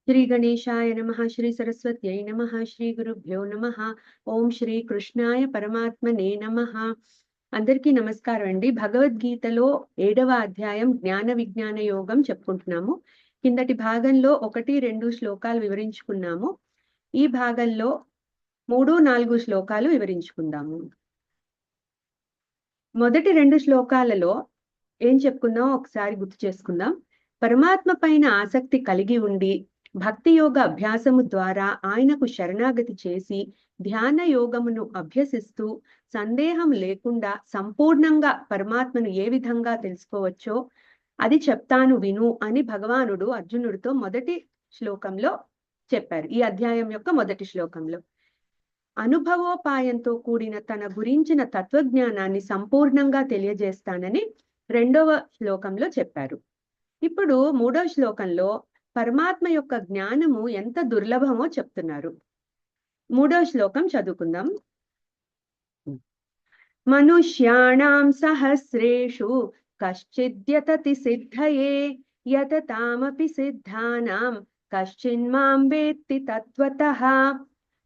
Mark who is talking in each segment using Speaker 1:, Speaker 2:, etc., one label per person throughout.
Speaker 1: శ్రీ గణేశాయ నమః, శ్రీ సరస్వత్యై నమః, శ్రీ గురుభ్యో నమః. ఓం శ్రీ కృష్ణాయ పరమాత్మనే నమః. అందరికీ నమస్కారం అండి. భగవద్గీతలో 7వ అధ్యాయం జ్ఞాన విజ్ఞాన యోగం చెప్పుకుంటున్నాము. కిందటి భాగంలో 1, 2 శ్లోకాలు వివరించుకున్నాము. ఈ భాగంలో 3, 4 శ్లోకాలు వివరించుకుందాము. మొదటి 2 శ్లోకాలలో ఏం చెప్పుకుందాం ఒకసారి గుర్తు చేసుకుందాం. పరమాత్మ పైన ఆసక్తి కలిగి ఉండి భక్తి యోగ అభ్యాసము ద్వారా ఆయనకు శరణాగతి చేసి ధ్యాన యోగమును అభ్యసిస్తూ సందేహం లేకుండా సంపూర్ణంగా పరమాత్మను ఏ విధంగా తెలుసుకోవచ్చో అది చెప్తాను విను అని భగవానుడు అర్జునుడితో మొదటి శ్లోకంలో చెప్పారు. ఈ అధ్యాయం యొక్క మొదటి శ్లోకంలో అనుభవోపాయంతో కూడిన తన గురించిన తత్వజ్ఞానాన్ని సంపూర్ణంగా తెలియజేస్తానని 2వ శ్లోకంలో చెప్పారు. ఇప్పుడు 3వ శ్లోకంలో పరమాత్మ యొక్క జ్ఞానము ఎంత దుర్లభమో చెప్తున్నారు. 3వ శ్లోకం చదువుకుందాం. మనుష్యాణాం సహస్రేషు కశ్చిద్యతతి సిద్ధయే యతతామపి సిద్ధానాం కశ్చిన్మాం వేత్తి తత్వతః.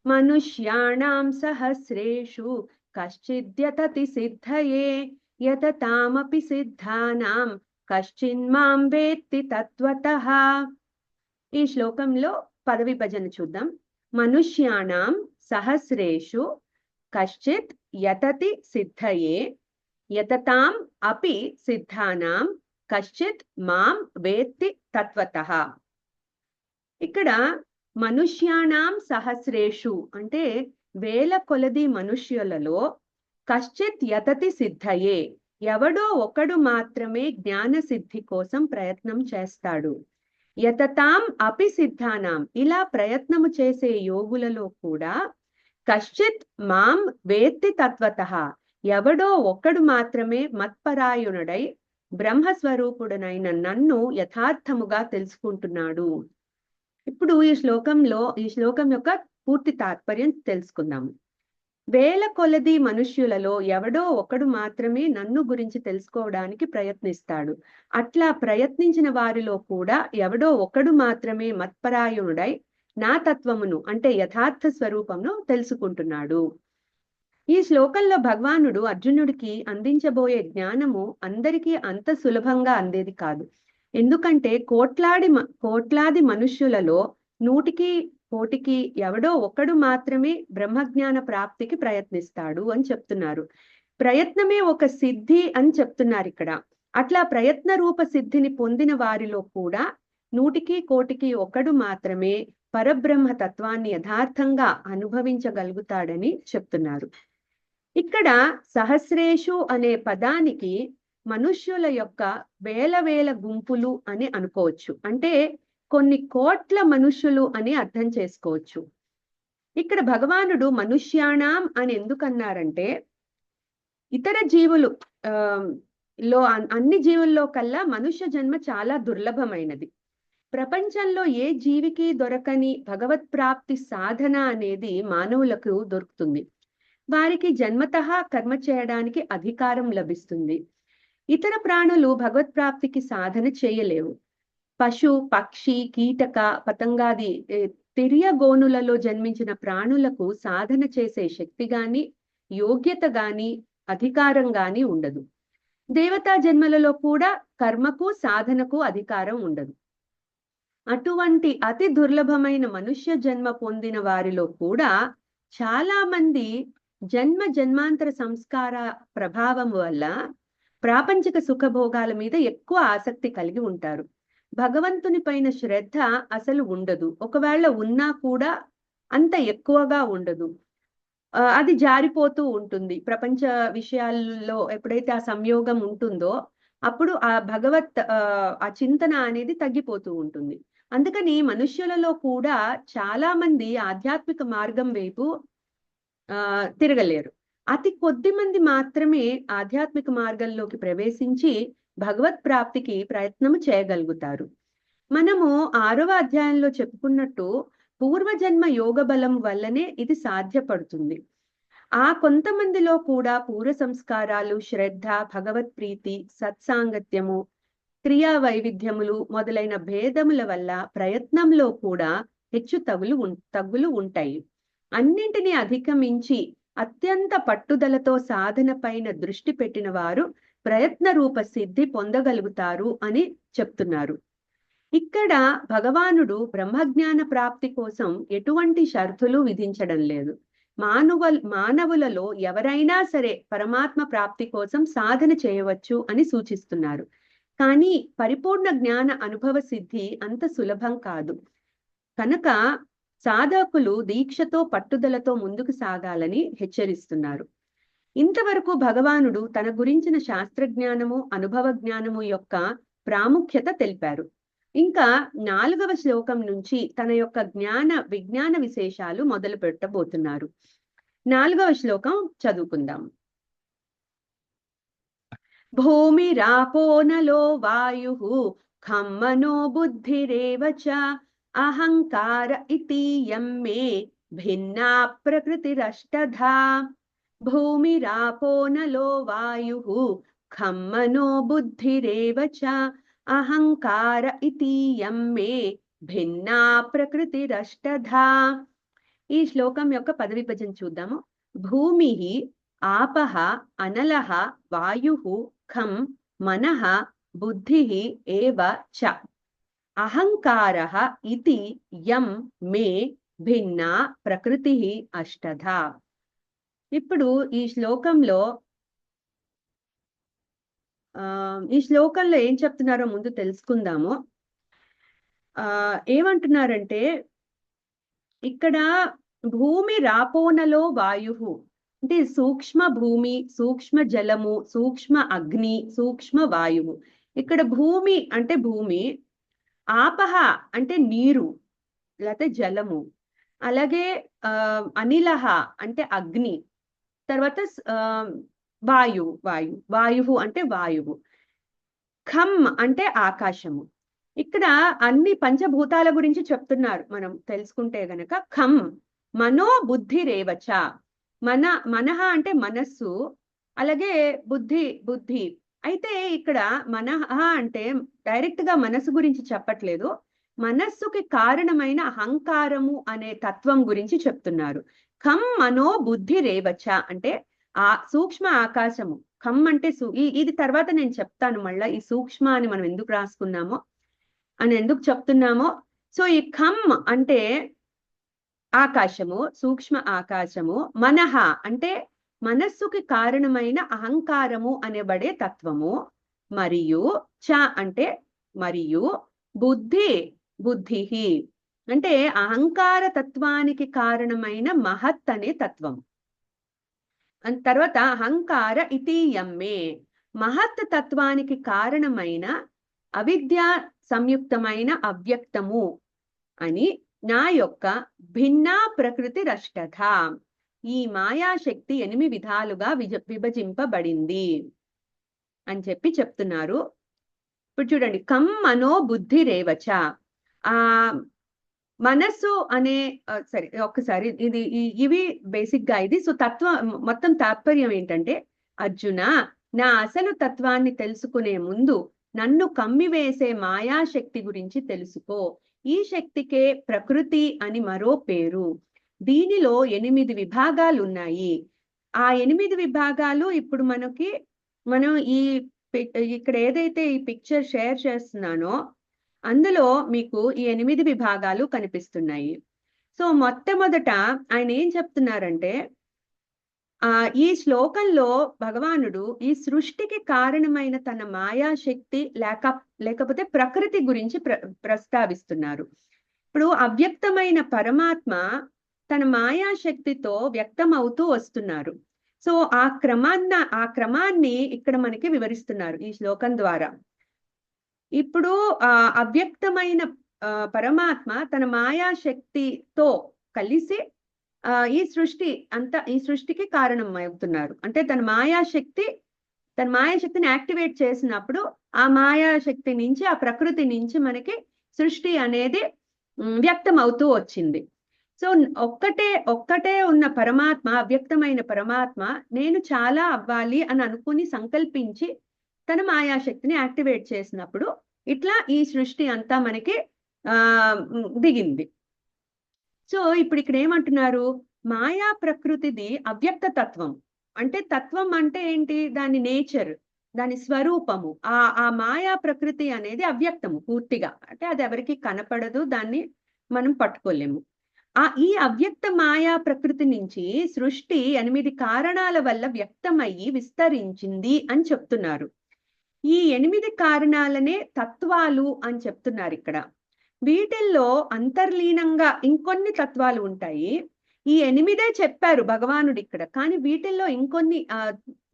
Speaker 1: మనుష్యాణాం సహస్రేషు కశ్చిద్యతతి సిద్ధయే యతతామపి సిద్ధానాం కశ్చిన్మాం వేత్తి తత్వతః. ఈ శ్లోకంలో పద విభజన చూద్దాం. మనుష్యాణాం సహస్రేషు కశ్చిత్ యతతి సిద్ధయే యతతాం అపి సిద్ధానాం కశ్చిత్ మాం వేత్తి తత్వతః. ఇక్కడ మనుష్యాణాం సహస్రేషు అంటే వేల కొలది మనుష్యులలో కశ్చిత్ యతతి సిద్ధయే ఎవడో ఒకడు మాత్రమే జ్ఞాన సిద్ధి కోసం ప్రయత్నం చేస్తాడు. యతతాం అపి సిద్ధానాం ఇలా ప్రయత్నము చేసే యోగులలో కూడా కశ్చిత్ మాం వేత్తి తత్వతః ఎవడో ఒక్కడు మాత్రమే మత్పరాయణుడై బ్రహ్మస్వరూపుడనైన నన్ను యథార్థముగా తెలుసుకుంటున్నాడు. ఇప్పుడు ఈ శ్లోకం యొక్క పూర్తి తాత్పర్యం తెలుసుకుందాము. వేల కొలది మనుష్యులలో ఎవడో ఒకడు మాత్రమే నన్ను గురించి తెలుసుకోవడానికి ప్రయత్నిస్తాడు. అట్లా ప్రయత్నించిన వారిలో కూడా ఎవడో ఒకడు మాత్రమే మత్పరాయణుడై నా తత్వమును అంటే యథార్థ స్వరూపమును తెలుసుకుంటున్నాడు. ఈ శ్లోకంలో భగవానుడు అర్జునుడికి అందించబోయే జ్ఞానము అందరికీ అంత సులభంగా అందేది కాదు. ఎందుకంటే కోట్లాది మనుష్యులలో 100కి 1 ఎవడో ఒకడు మాత్రమే బ్రహ్మజ్ఞాన ప్రాప్తికి ప్రయత్నిస్తాడు అని చెప్తున్నారు. ప్రయత్నమే ఒక సిద్ధి అని చెప్తున్నారు ఇక్కడ. అట్లా ప్రయత్న రూప సిద్ధిని పొందిన వారిలో కూడా 100కి 1 ఒకడు మాత్రమే పరబ్రహ్మ తత్వాన్ని యథార్థంగా అనుభవించగలుగుతాడని చెప్తున్నారు. ఇక్కడ సహస్రేషు అనే పదానికి మనుష్యుల యొక్క వేల గుంపులు అని అనుకోవచ్చు. అంటే కొన్ని కోట్ల మనుష్యులు అని అర్థం చేసుకోవచ్చు. ఇక్కడ భగవానుడు మనుష్యాణం అని ఎందుకన్నారంటే ఇతర జీవులు అన్ని జీవుల్లో కల్లా మనుష్య జన్మ చాలా దుర్లభమైనది. ప్రపంచంలో ఏ జీవికి దొరకని భగవత్ ప్రాప్తి సాధన అనేది మానవులకు దొరుకుతుంది. వారికి జన్మతః కర్మ చేయడానికి అధికారం లభిస్తుంది. ఇతర ప్రాణులు భగవత్ ప్రాప్తికి సాధన చేయలేవు. పశు, పక్షి, కీటక, పతంగాది తిర్యగోనులలో జన్మించిన ప్రాణులకు సాధన చేసే శక్తి గాని యోగ్యత గాని అధికారం గాని ఉండదు. దేవతా జన్మలలో కూడా కర్మకు సాధనకు అధికారం ఉండదు. అటువంటి అతి దుర్లభమైన మనుష్య జన్మ పొందిన వారిలో కూడా చాలా మంది జన్మాంతర సంస్కార ప్రభావం వల్ల ప్రాపంచిక సుఖభోగాల మీద ఎక్కువ ఆసక్తి కలిగి ఉంటారు. భగవంతుని పైన శ్రద్ధ అసలు ఉండదు. ఒకవేళ ఉన్నా కూడా అంత ఎక్కువగా ఉండదు. అది జారిపోతూ ఉంటుంది. ప్రపంచ విషయాల్లో ఎప్పుడైతే ఆ సంయోగం ఉంటుందో అప్పుడు ఆ చింతన అనేది తగ్గిపోతూ ఉంటుంది. అందుకని మనుష్యులలో కూడా చాలా మంది ఆధ్యాత్మిక మార్గం వైపు తిరగలేరు. అతి కొద్ది మంది మాత్రమే ఆధ్యాత్మిక మార్గంలోకి ప్రవేశించి భగవత్ ప్రాప్తికి ప్రయత్నము చేయగలుగుతారు. మనము 6వ అధ్యాయంలో చెప్పుకున్నట్టు పూర్వజన్మ యోగ బలం వల్లనే ఇది సాధ్యపడుతుంది. ఆ కొంతమందిలో కూడా పూర్వ సంస్కారాలు, శ్రద్ధ, భగవత్ ప్రీతి, సత్సాంగత్యము, క్రియా వైవిధ్యములు మొదలైన భేదముల వల్ల ప్రయత్నంలో కూడా తగ్గులు ఉంటాయి. అన్నింటినీ అధిగమించి అత్యంత పట్టుదలతో సాధన పైన దృష్టి పెట్టిన వారు ప్రయత్న రూప సిద్ధి పొందగలుగుతారు అని చెప్తున్నారు. ఇక్కడ భగవానుడు బ్రహ్మజ్ఞాన ప్రాప్తి కోసం ఎటువంటి షరతులు విధించడం లేదు. మానవులలో ఎవరైనా సరే పరమాత్మ ప్రాప్తి కోసం సాధన చేయవచ్చు అని సూచిస్తున్నారు. కానీ పరిపూర్ణ జ్ఞాన అనుభవ సిద్ధి అంత సులభం కాదు. కనుక సాధకులు దీక్షతో పట్టుదలతో ముందుకు సాగాలని హెచ్చరిస్తున్నారు. ఇంతవరకు భగవానుడు తన గురించిన శాస్త్రజ్ఞానము అనుభవ జ్ఞానము యొక్క ప్రాముఖ్యత తెలిపారు. ఇంకా 4వ శ్లోకం నుంచి తన యొక్క విజ్ఞాన విశేషాలు మొదలు పెట్టబోతున్నారు. 4వ శ్లోకం చదువుకుందాం. భూమిరాపో నలో వాయుః ఖం మనో బుద్ధిరేవ చ అహంకార ఇతీయం మే భిన్నా ప్రకృతిరష్టధా. భూమిరాపో నలో వాయుః ఖం మనో బుద్ధిరేవ చ అహంకార ఇతీయం మే భిన్నా ప్రకృతిరష్టధా. ఈ శ్లోకం యొక్క పద విభజన చూద్దాము. భూమి ఆపః అనలః వాయుః ఖం మనః బుద్ధిః ఏవ చ అహంకారః ఇతి యం మే భిన్నా ప్రకృతిః అష్టధా. ఇప్పుడు ఈ శ్లోకంలో ఏం చెప్తున్నారో ముందు తెలుసుకుందాము. ఏమంటున్నారంటే ఇక్కడ భూమి రాపోనలో వాయుః అంటే సూక్ష్మ భూమి, సూక్ష్మ జలము, సూక్ష్మ అగ్ని, సూక్ష్మ వాయువు. ఇక్కడ భూమి అంటే భూమి, ఆపహ అంటే నీరు లేకపోతే జలము, అలాగే అనిలహ అంటే అగ్ని, తర్వాత వాయువు అంటే వాయువు, ఖం అంటే ఆకాశము. ఇక్కడ అన్ని పంచభూతాల గురించి చెప్తున్నారు. మనం తెలుసుకుంటే గనక ఖం మనో బుద్ధి రేవచ, మనహ అంటే మనస్సు, అలాగే బుద్ధి. అయితే ఇక్కడ మనహ అంటే డైరెక్ట్ గా మనస్సు గురించి చెప్పట్లేదు, మనస్సుకి కారణమైన అహంకారము అనే తత్వం గురించి చెప్తున్నారు. ఖం మనో బుద్ధి రేవచ అంటే ఆ సూక్ష్మ ఆకాశము. ఖం అంటే ఇది తర్వాత నేను చెప్తాను మళ్ళా ఈ సూక్ష్మ అని మనం ఎందుకు రాసుకున్నామో అని ఎందుకు చెప్తున్నామో. సో ఈ ఖం అంటే ఆకాశము, సూక్ష్మ ఆకాశము. మనహ అంటే మనస్సుకి కారణమైన అహంకారము అనేబడే తత్వము. మరియు చ అంటే మరియు బుద్ధి అంటే అహంకార తత్వానికి కారణమైన మహత్ అనే తత్వం. తర్వాత అహంకార ఇతీయమ్మే మహత్ తత్వానికి కారణమైన అవిద్య సంయుక్తమైన అవ్యక్తము అని నా యొక్క భిన్నా ప్రకృతి రష్టధ. ఈ మాయాశక్తి 8 విధాలుగా విభజింపబడింది అని చెప్తున్నారు. ఇప్పుడు చూడండి, కం మనో బుద్ధి రేవచ. మనస్సు అనే సరే ఒక్కసారి ఇవి బేసిక్ గా ఇది. సో మొత్తం తాత్పర్యం ఏంటంటే, అర్జున నా అసలు తత్వాన్ని తెలుసుకునే ముందు నన్ను కమ్మివేసే మాయాశక్తి గురించి తెలుసుకో. ఈ శక్తికే ప్రకృతి అని మరో పేరు. దీనిలో 8 విభాగాలు ఉన్నాయి. ఆ 8 విభాగాలు ఇప్పుడు మనం ఇక్కడ ఏదైతే ఈ పిక్చర్ షేర్ చేస్తున్నానో అందులో మీకు ఈ 8 విభాగాలు కనిపిస్తున్నాయి. సో మొట్టమొదట ఆయన ఏం చెప్తున్నారంటే, ఈ శ్లోకంలో భగవానుడు ఈ సృష్టికి కారణమైన తన మాయాశక్తి లేకపోతే ప్రకృతి గురించి ప్రస్తావిస్తున్నారు. ఇప్పుడు అవ్యక్తమైన పరమాత్మ తన మాయాశక్తితో వ్యక్తం అవుతూ వస్తున్నారు. సో ఆ క్రమాన్ని ఇక్కడ మనకి వివరిస్తున్నారు ఈ శ్లోకం ద్వారా. ఇప్పుడు అవ్యక్తమైన పరమాత్మ తన మాయాశక్తితో కలిసి ఈ సృష్టికి కారణం అవుతున్నారు. అంటే తన మాయాశక్తిని యాక్టివేట్ చేసినప్పుడు ఆ మాయాశక్తి నుంచి, ఆ ప్రకృతి నుంచి మనకి సృష్టి అనేది వ్యక్తం అవుతూ వచ్చింది. సో ఒక్కటే ఉన్న పరమాత్మ, అవ్యక్తమైన పరమాత్మ నేను చాలా అవ్వాలి అని అనుకుని సంకల్పించి తన మాయాశక్తిని యాక్టివేట్ చేసినప్పుడు ఇట్లా ఈ సృష్టి అంతా మనకి దిగింది. సో ఇప్పుడు ఇక్కడ ఏమంటున్నారు, మాయా ప్రకృతిది అవ్యక్త తత్వం. అంటే తత్వం అంటే ఏంటి, దాని నేచర్, దాని స్వరూపము. ఆ మాయా ప్రకృతి అనేది అవ్యక్తము పూర్తిగా, అంటే అది ఎవరికి కనపడదు, దాన్ని మనం పట్టుకోలేము. ఈ అవ్యక్త మాయా ప్రకృతి నుంచి సృష్టి 8 కారణాల వల్ల వ్యక్తమయ్యి విస్తరించింది అని చెప్తున్నారు. ఈ 8 కారణాలనే తత్వాలు అని చెప్తున్నారు ఇక్కడ. వీటిల్లో అంతర్లీనంగా ఇంకొన్ని తత్వాలు ఉంటాయి. ఈ 8 చెప్పారు భగవానుడు ఇక్కడ, కానీ వీటిల్లో ఇంకొన్ని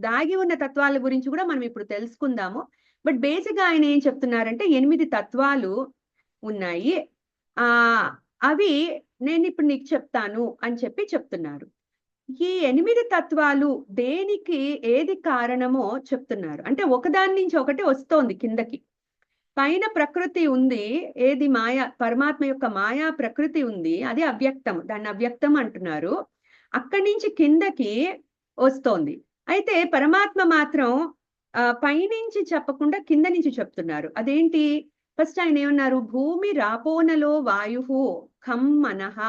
Speaker 1: దాగి ఉన్న తత్వాల గురించి కూడా మనం ఇప్పుడు తెలుసుకుందాము. బట్ బేసిక్ గా ఆయన ఏం చెప్తున్నారంటే 8 తత్వాలు ఉన్నాయి, అవి నేను ఇప్పుడు నీకు చెప్తాను అని చెప్తున్నారు. ఈ 8 తత్వాలు దేనికి ఏది కారణమో చెప్తున్నారు. అంటే ఒకదాని నుంచి ఒకటి వస్తోంది కిందకి. పైన ప్రకృతి ఉంది, ఏది మాయా, పరమాత్మ యొక్క మాయా ప్రకృతి ఉంది, అది అవ్యక్తం, దాన్ని అవ్యక్తం అంటున్నారు. అక్కడి నుంచి కిందకి వస్తోంది. అయితే పరమాత్మ మాత్రం పైనుంచి చెప్పకుండా కింద నుంచి చెప్తున్నారు. అదేంటి, ఫస్ట్ ఆయన ఏమన్నారు, భూమి రాపోనలో వాయు ఖం మనః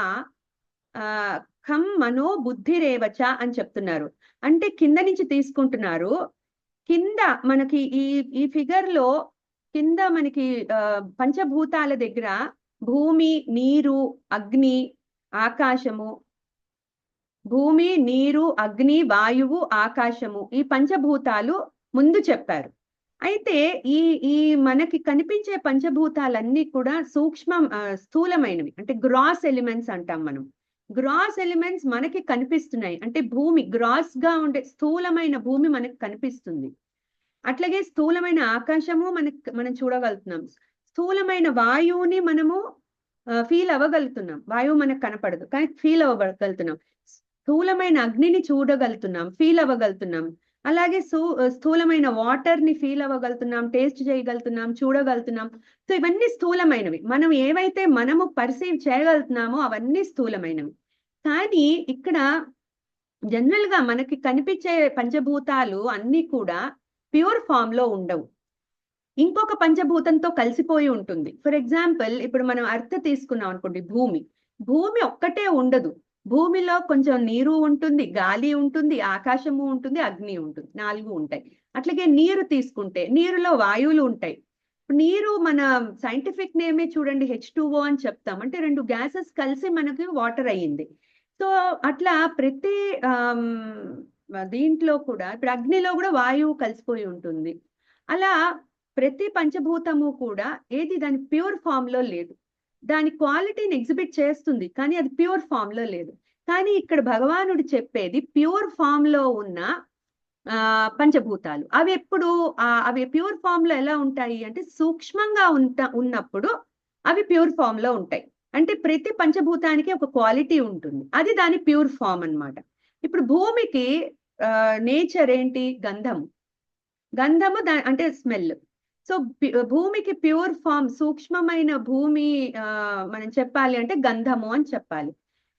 Speaker 1: ఖం మనో బుద్ధిరేవచ అని చెప్తున్నారు. అంటే కింద నుంచి తీసుకుంటున్నారు. కింద మనకి ఈ ఫిగర్ లో కింద మనకి పంచభూతాల దగ్గర భూమి, నీరు, అగ్ని, ఆకాశము, భూమి, నీరు, అగ్ని, వాయువు, ఆకాశము, ఈ పంచభూతాలు ముందు చెప్పారు. అయితే ఈ మనకి కనిపించే పంచభూతాలన్నీ కూడా స్థూలమైనవి, అంటే గ్రాస్ ఎలిమెంట్స్ అంటాం మనం. గ్రాస్ ఎలిమెంట్స్ మనకి కనిపిస్తున్నాయి, అంటే భూమి గ్రాస్ గా ఉండే స్థూలమైన భూమి మనకి కనిపిస్తుంది. అట్లాగే స్థూలమైన ఆకాశము మనం చూడగలుగుతున్నాం. స్థూలమైన వాయువుని మనము ఫీల్ అవ్వగలుగుతున్నాం, వాయువు మనకు కనపడదు కానీ ఫీల్ అవ్వగలుగుతున్నాం. స్థూలమైన అగ్నిని చూడగలుగుతున్నాం, ఫీల్ అవ్వగలుగుతున్నాం. అలాగే స్థూలమైన వాటర్ ని ఫీల్ అవ్వగలుగుతున్నాం, టేస్ట్ చేయగలుగుతున్నాం, చూడగలుగుతున్నాం. సో ఇవన్నీ స్థూలమైనవి. మనం ఏవైతే మనము పర్సీవ్ చేయగలుగుతున్నామో అవన్నీ స్థూలమైనవి. కానీ ఇక్కడ జనరల్ గా మనకి కనిపించే పంచభూతాలు అన్ని కూడా ప్యూర్ ఫామ్ లో ఉండవు, ఇంకొక పంచభూతంతో కలిసిపోయి ఉంటుంది. ఫర్ ఎగ్జాంపుల్ ఇప్పుడు మనం అర్త్ తీసుకున్నాం అనుకోండి, భూమి ఒక్కటే ఉండదు. భూమిలో కొంచెం నీరు ఉంటుంది, గాలి ఉంటుంది, ఆకాశము ఉంటుంది, అగ్ని ఉంటుంది, 4 ఉంటాయి. అట్లాగే నీరు తీసుకుంటే నీరులో వాయువులు ఉంటాయి. నీరు మన సైంటిఫిక్ నేమే చూడండి H2O అని చెప్తాం, అంటే 2 గ్యాసెస్ కలిసి మనకి వాటర్ అయ్యింది. సో అట్లా ప్రతి దీంట్లో కూడా, ఇప్పుడు అగ్నిలో కూడా వాయువు కలిసిపోయి ఉంటుంది. అలా ప్రతి పంచభూతము కూడా ఏది దాని ప్యూర్ ఫామ్ లో లేదు, దాని క్వాలిటీని ఎగ్జిబిట్ చేస్తుంది కానీ అది ప్యూర్ ఫామ్ లో లేదు. కానీ ఇక్కడ భగవానుడు చెప్పేది ప్యూర్ ఫామ్ లో ఉన్న పంచభూతాలు. అవి ప్యూర్ ఫామ్ లో ఎలా ఉంటాయి అంటే సూక్ష్మంగా ఉన్నప్పుడు అవి ప్యూర్ ఫామ్ లో ఉంటాయి. అంటే ప్రతి పంచభూతానికి ఒక క్వాలిటీ ఉంటుంది, అది దాని ప్యూర్ ఫామ్ అన్నమాట. ఇప్పుడు భూమికి నేచర్ ఏంటి, గంధము అంటే స్మెల్. సో భూమికి ప్యూర్ ఫామ్, సూక్ష్మమైన భూమి మనం చెప్పాలి అంటే గంధము అని చెప్పాలి.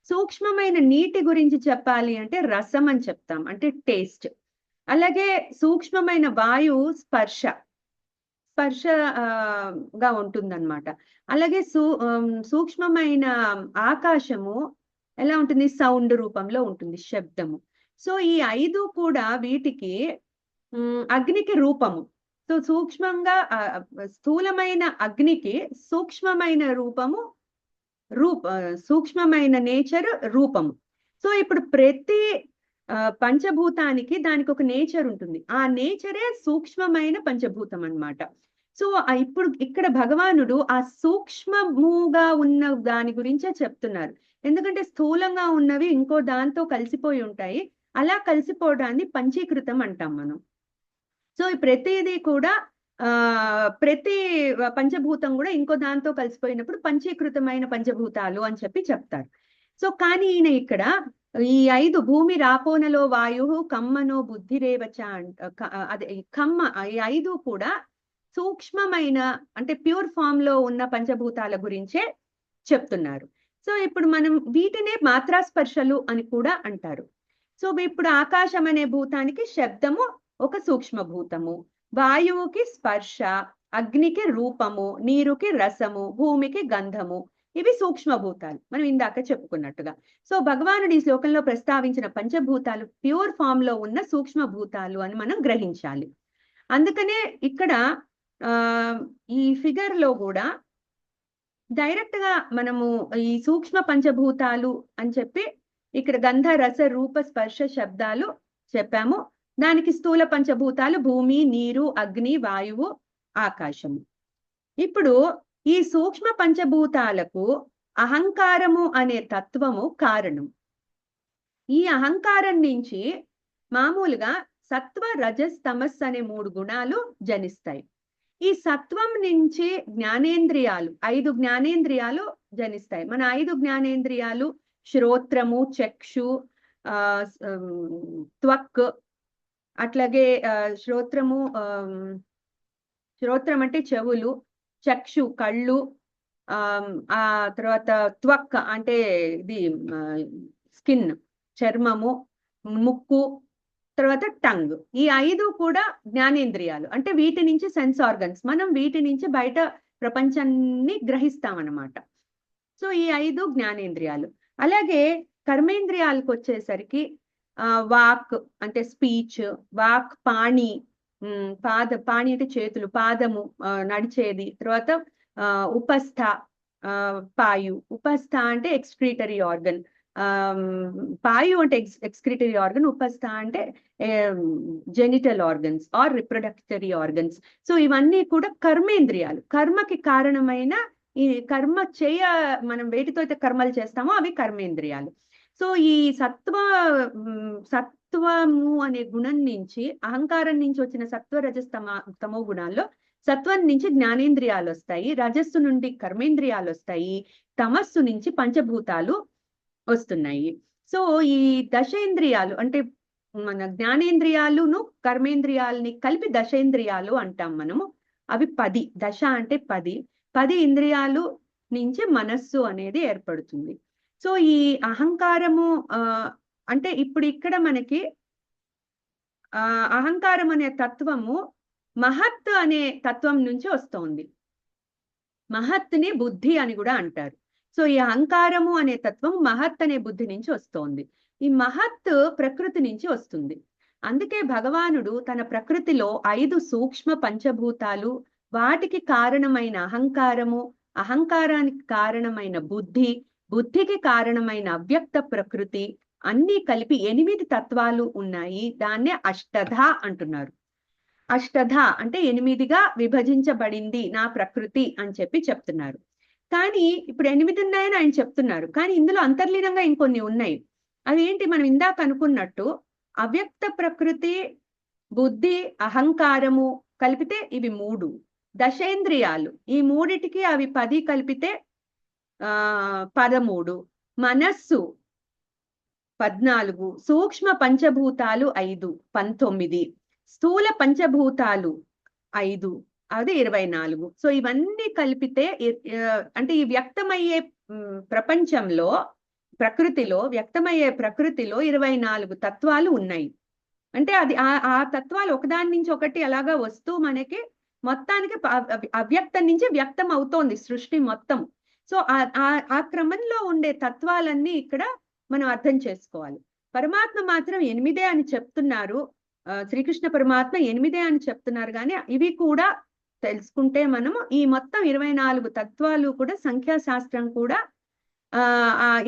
Speaker 1: సూక్ష్మమైన నీటి గురించి చెప్పాలి అంటే రసం అని చెప్తాం, అంటే టేస్ట్. అలాగే సూక్ష్మమైన వాయువు స్పర్శగా ఉంటుందన్నమాట. అలాగే సూక్ష్మమైన ఆకాశము ఎలా ఉంటుంది, సౌండ్ రూపంలో ఉంటుంది, శబ్దము. సో ఈ 5 కూడా వీటికి అగ్నికి రూపము. సో స్థూలమైన అగ్నికి సూక్ష్మమైన సూక్ష్మమైన నేచర్ రూపము. సో ఇప్పుడు ప్రతి పంచభూతానికి దానికి ఒక నేచర్ ఉంటుంది, ఆ నేచరే సూక్ష్మమైన పంచభూతం అన్నమాట. సో ఇప్పుడు ఇక్కడ భగవానుడు ఆ సూక్ష్మముగా ఉన్న దాని గురించే చెప్తున్నారు. ఎందుకంటే స్థూలంగా ఉన్నవి ఇంకో దాంతో కలిసిపోయి ఉంటాయి, అలా కలిసిపోవడాన్ని పంచీకృతం అంటాం మనం. సో ప్రతిదీ కూడా ప్రతి పంచభూతం కూడా ఇంకో దాంతో కలిసిపోయినప్పుడు పంచీకృతమైన పంచభూతాలు అని చెప్తారు. సో కానీ ఈయన ఇక్కడ ఈ 5 భూమి రాపోనలో వాయు కమ్మనో బుద్ధిరేవచ అదే కమ్మ, ఈ 5 కూడా సూక్ష్మమైన అంటే ప్యూర్ ఫామ్ లో ఉన్న పంచభూతాల గురించే చెప్తున్నారు. సో ఇప్పుడు మనం వీటినే మాత్రాస్పర్శలు అని కూడా అంటారు. సో ఇప్పుడు ఆకాశం అనే భూతానికి శబ్దము ఒక సూక్ష్మ భూతము, వాయువుకి స్పర్శ, అగ్నికి రూపము, నీరుకి రసము, భూమికి గంధము. ఇవి సూక్ష్మభూతాలు, మనం ఇందాక చెప్పుకున్నట్టుగా. సో భగవానుడు ఈ శ్లోకంలో ప్రస్తావించిన పంచభూతాలు ప్యూర్ ఫామ్ లో ఉన్న సూక్ష్మభూతాలు అని మనం గ్రహించాలి. అందుకనే ఇక్కడ ఈ ఫిగర్ లో కూడా డైరెక్ట్ గా మనము ఈ సూక్ష్మ పంచభూతాలు అని చెప్పి ఇక్కడ గంధ రస రూప స్పర్శ శబ్దాలు చెప్పాము. దానికి స్థూల పంచభూతాలు భూమి, నీరు, అగ్ని, వాయువు, ఆకాశము. ఇప్పుడు ఈ సూక్ష్మ పంచభూతాలకు అహంకారము అనే తత్వము కారణం. ఈ అహంకారం నుంచి మామూలుగా సత్వ, రజస్, తమస్ అనే 3 గుణాలు జనిస్తాయి. ఈ సత్వం నుంచి జ్ఞానేంద్రియాలు, 5 జ్ఞానేంద్రియాలు జనిస్తాయి. మన 5 జ్ఞానేంద్రియాలు శ్రోత్రము, చక్షు, త్వక్, అట్లాగే శ్రోత్రము, శ్రోత్రం అంటే చెవులు, చక్షు కళ్ళు, ఆ తర్వాత త్వక్ అంటే ఇది స్కిన్ చర్మము, ముక్కు, తర్వాత టంగ్. ఈ 5 కూడా జ్ఞానేంద్రియాలు. అంటే వీటి నుంచి సెన్స్ ఆర్గన్స్, మనం వీటి నుంచి బయట ప్రపంచాన్ని గ్రహిస్తామన్నమాట. సో ఈ 5 జ్ఞానేంద్రియాలు. అలాగే కర్మేంద్రియాలకు వచ్చేసరికి వాక్ అంటే స్పీచ్, వాక్, పాణి, పాణి అంటే చేతులు, పాదము నడిచేది, తర్వాత ఉపస్థ, పాయు. ఉపస్థ అంటే ఎక్స్క్రీటరీ ఆర్గన్, పాయు అంటే ఎక్స్క్రీటరీ ఆర్గన్, ఉపస్థ అంటే genital organs or reproductory organs. So ఇవన్నీ కూడా కర్మేంద్రియాలు, కర్మకి కారణమైన ఈ కర్మ మనం వేటితో అయితే కర్మలు చేస్తామో అవి కర్మేంద్రియాలు. సో ఈ సత్వము అనే గుణం నుంచి, అహంకారం నుంచి వచ్చిన సత్వ, రజస్, తమో గుణాల్లో సత్వం నుంచి జ్ఞానేంద్రియాలు వస్తాయి, రజస్సు నుండి కర్మేంద్రియాలు వస్తాయి, తమస్సు నుంచి పంచభూతాలు వస్తున్నాయి. సో ఈ దశేంద్రియాలు అంటే మన జ్ఞానేంద్రియాలును కర్మేంద్రియాలని కలిపి దశేంద్రియాలు అంటాం మనము. అవి 10. దశ అంటే 10 ఇంద్రియాలు నుంచి మనస్సు అనేది ఏర్పడుతుంది. సో ఈ అహంకారము అంటే ఇప్పుడు ఇక్కడ మనకి అహంకారం అనే తత్వము మహత్ అనే తత్వం నుంచి వస్తోంది. మహత్ని బుద్ధి అని కూడా అంటారు. సో ఈ అహంకారము అనే తత్వం మహత్ అనే బుద్ధి నుంచి వస్తోంది. ఈ మహత్ ప్రకృతి నుంచి వస్తుంది. అందుకే భగవానుడు తన ప్రకృతిలో 5 సూక్ష్మ పంచభూతాలు, వాటికి కారణమైన అహంకారము, అహంకారానికి కారణమైన బుద్ధి, బుద్ధికి కారణమైన అవ్యక్త ప్రకృతి అన్నీ కలిపి 8 తత్వాలు ఉన్నాయి. దాన్నే అష్టధ అంటున్నారు. అష్టధ అంటే 8గా విభజించబడింది నా ప్రకృతి అని చెప్పి చెప్తున్నారు. కానీ ఇప్పుడు 8 ఉన్నాయని ఆయన చెప్తున్నారు, కానీ ఇందులో అంతర్లీనంగా ఇంకొన్ని ఉన్నాయి. అదేంటి? మనం ఇందాక అనుకున్నట్టు అవ్యక్త ప్రకృతి, బుద్ధి, అహంకారము కలిపితే ఇవి 3 దశేంద్రియాలు. ఈ 3టికి అవి 10 కలిపితే 13, మనస్సు 14, సూక్ష్మ పంచభూతాలు 5 19, స్థూల పంచభూతాలు 5 అది 24. సో ఇవన్నీ కలిపితే అంటే ఈ వ్యక్తమయ్యే ప్రపంచంలో, ప్రకృతిలో వ్యక్తమయ్యే ప్రకృతిలో 24 తత్వాలు ఉన్నాయి. అంటే అది ఆ తత్వాలు ఒకదాని నుంచి ఒకటి అలాగా వస్తూ మనకి మొత్తానికి అవ్యక్తం నుంచి వ్యక్తం అవుతోంది సృష్టి మొత్తం. సో ఆ క్రమంలో ఉండే తత్వాలన్నీ ఇక్కడ మనం అర్థం చేసుకోవాలి. పరమాత్మ మాత్రం 8 అని చెప్తున్నారు, శ్రీకృష్ణ పరమాత్మ 8 అని చెప్తున్నారు. కానీ ఇవి కూడా తెలుసుకుంటే మనము ఈ మొత్తం 24 తత్వాలు కూడా సంఖ్యాశాస్త్రం కూడా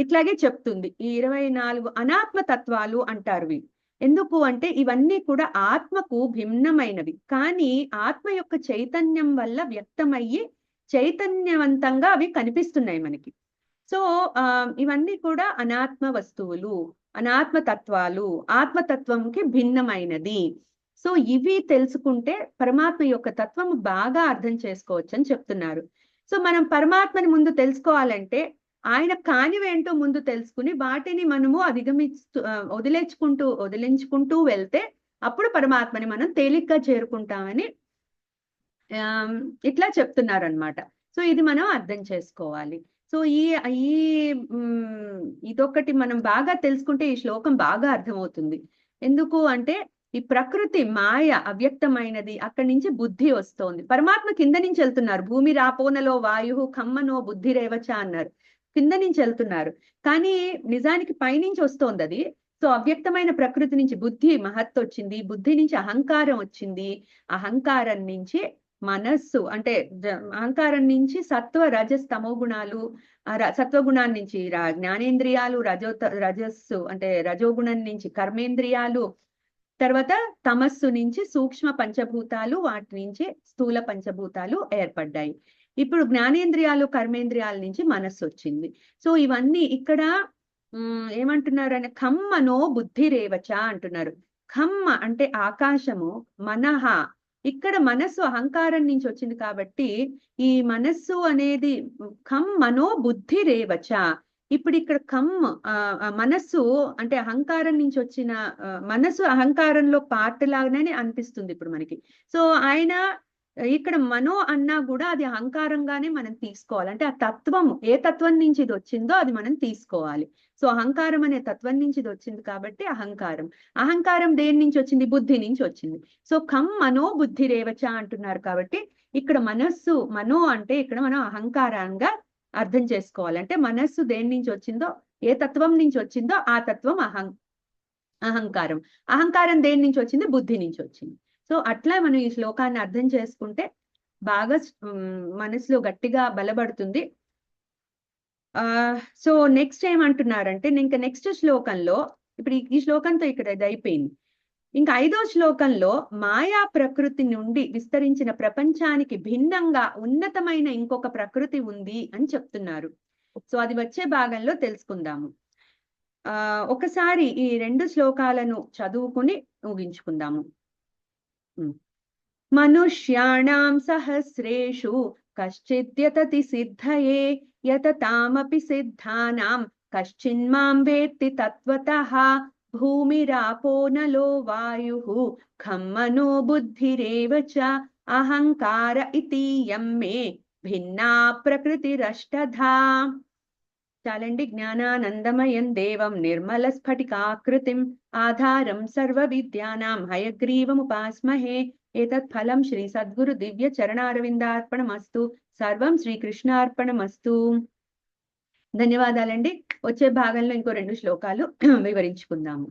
Speaker 1: ఇట్లాగే చెప్తుంది. ఈ 24 అనాత్మ తత్వాలు అంటారు. ఎందుకు అంటే ఇవన్నీ కూడా ఆత్మకు భిన్నమైనవి, కానీ ఆత్మ యొక్క చైతన్యం వల్ల వ్యక్తమయ్యి చైతన్యవంతంగా అవి కనిపిస్తున్నాయి మనకి. సో ఇవన్నీ కూడా అనాత్మ వస్తువులు, అనాత్మ తత్వాలు, ఆత్మతత్వంకి భిన్నమైనది. సో ఇవి తెలుసుకుంటే పరమాత్మ యొక్క తత్వం బాగా అర్థం చేసుకోవచ్చు అని చెప్తున్నారు. సో మనం పరమాత్మని ముందు తెలుసుకోవాలంటే ఆయన కానివేంటో ముందు తెలుసుకుని వాటిని మనము వదిలించుకుంటూ వెళ్తే అప్పుడు పరమాత్మని మనం తేలిగ్గా చేరుకుంటామని ఇట్లా చెప్తున్నారనమాట. సో ఇది మనం అర్థం చేసుకోవాలి. సో ఇదొకటి మనం బాగా తెలుసుకుంటే ఈ శ్లోకం బాగా అర్థమవుతుంది. ఎందుకు అంటే ఈ ప్రకృతి మాయ అవ్యక్తమైనది, అక్కడి నుంచి బుద్ధి వస్తోంది. పరమాత్మ కింద నుంచి వెళ్తున్నారు. భూమి రాపోనలో వాయు ఖమ్మనో బుద్ధి రేవచ అన్నారు. కింద నుంచి వెళ్తున్నారు, కానీ నిజానికి పైనుంచి వస్తోంది అది. సో అవ్యక్తమైన ప్రకృతి నుంచి బుద్ధి మహత్ వచ్చింది, బుద్ధి నుంచి అహంకారం వచ్చింది, అహంకారం నుంచి మనస్సు అంటే అహంకారం నుంచి సత్వ రజస్ తమో గుణాలు, సత్వగుణాన్ని నుంచి జ్ఞానేంద్రియాలు, రజస్సు అంటే రజోగుణం నుంచి కర్మేంద్రియాలు, తర్వాత తమస్సు నుంచి సూక్ష్మ పంచభూతాలు, వాటి నుంచి స్థూల పంచభూతాలు ఏర్పడ్డాయి. ఇప్పుడు జ్ఞానేంద్రియాలు కర్మేంద్రియాల నుంచి మనస్సు వచ్చింది. సో ఇవన్నీ ఇక్కడ ఏమంటున్నారు ఖమ్మనో బుద్ధి రేవచ అంటున్నారు. ఖమ్మ అంటే ఆకాశము, మనహ ఇక్కడ మనస్సు అహంకారం నుంచి వచ్చింది కాబట్టి ఈ మనస్సు అనేది ఖమ్మనో బుద్ధి రేవచ. ఇప్పుడు ఇక్కడ మనస్సు అంటే అహంకారం నుంచి వచ్చిన మనస్సు అహంకారంలో పార్ట్ లాగానే అనిపిస్తుంది ఇప్పుడు మనకి. సో ఆయన ఇక్కడ మనో అన్నా కూడా అది అహంకారంగానే మనం తీసుకోవాలి. అంటే ఆ తత్వము ఏ తత్వం నుంచి ఇది వచ్చిందో అది మనం తీసుకోవాలి. సో అహంకారం అనే తత్వం నుంచి ఇది వచ్చింది కాబట్టి అహంకారం. అహంకారం దేని నుంచి వచ్చింది? బుద్ధి నుంచి వచ్చింది. సో మనో బుద్ధి రేవచ అంటున్నారు కాబట్టి ఇక్కడ మనస్సు మనో అంటే ఇక్కడ మనం అహంకారంగా అర్థం చేసుకోవాలి. అంటే మనస్సు దేని నుంచి వచ్చిందో, ఏ తత్వం నుంచి వచ్చిందో ఆ తత్వం అహంకారం. అహంకారం దేని నుంచి వచ్చింది? బుద్ధి నుంచి వచ్చింది. సో అట్లా మనం ఈ శ్లోకాన్ని అర్థం చేసుకుంటే బాగా మనసులో గట్టిగా బలపడుతుంది. సో నెక్స్ట్ ఏమంటున్నారంటే ఇంకా నెక్స్ట్ శ్లోకంలో, ఇప్పుడు ఈ శ్లోకంతో ఇక్కడ ఇది అయిపోయింది. ఇంకా 5వ శ్లోకంలో మాయా ప్రకృతి నుండి విస్తరించిన ప్రపంచానికి భిన్నంగా ఉన్నతమైన ఇంకొక ప్రకృతి ఉంది అని చెప్తున్నారు. సో అది వచ్చే భాగంలో తెలుసుకుందాము. ఒకసారి ఈ 2 శ్లోకాలను చదువుకుని ముగించుకుందాము. మనుష్యాణాం సహస్రేషు కశ్చిద్యతతి సిద్ధయే యతతామపి సిద్ధానాం కశ్చిన్మాం వేత్తి తత్వతః భూమిరాపో నలో వాయుః ఖమ్మనో బుద్ధిరేవచ అహంకార ఇతీయం మే భిన్నా ప్రకృతిరష్టధా. చాలండి. జ్ఞానానందమయం దేవం నిర్మల స్ఫటికాకృతిం ఆధారం సర్వ విద్యానాం హయగ్రీవముపాస్మహే ఏతత్ ఫలం శ్రీ సద్గురు దివ్య చరణారవిందార్పణమస్తు. సర్వం శ్రీకృష్ణార్పణమస్తు. ధన్యవాదాలండి. వచ్చే భాగంలో ఇంకో 2 శ్లోకాలు వివరించుకుందాము.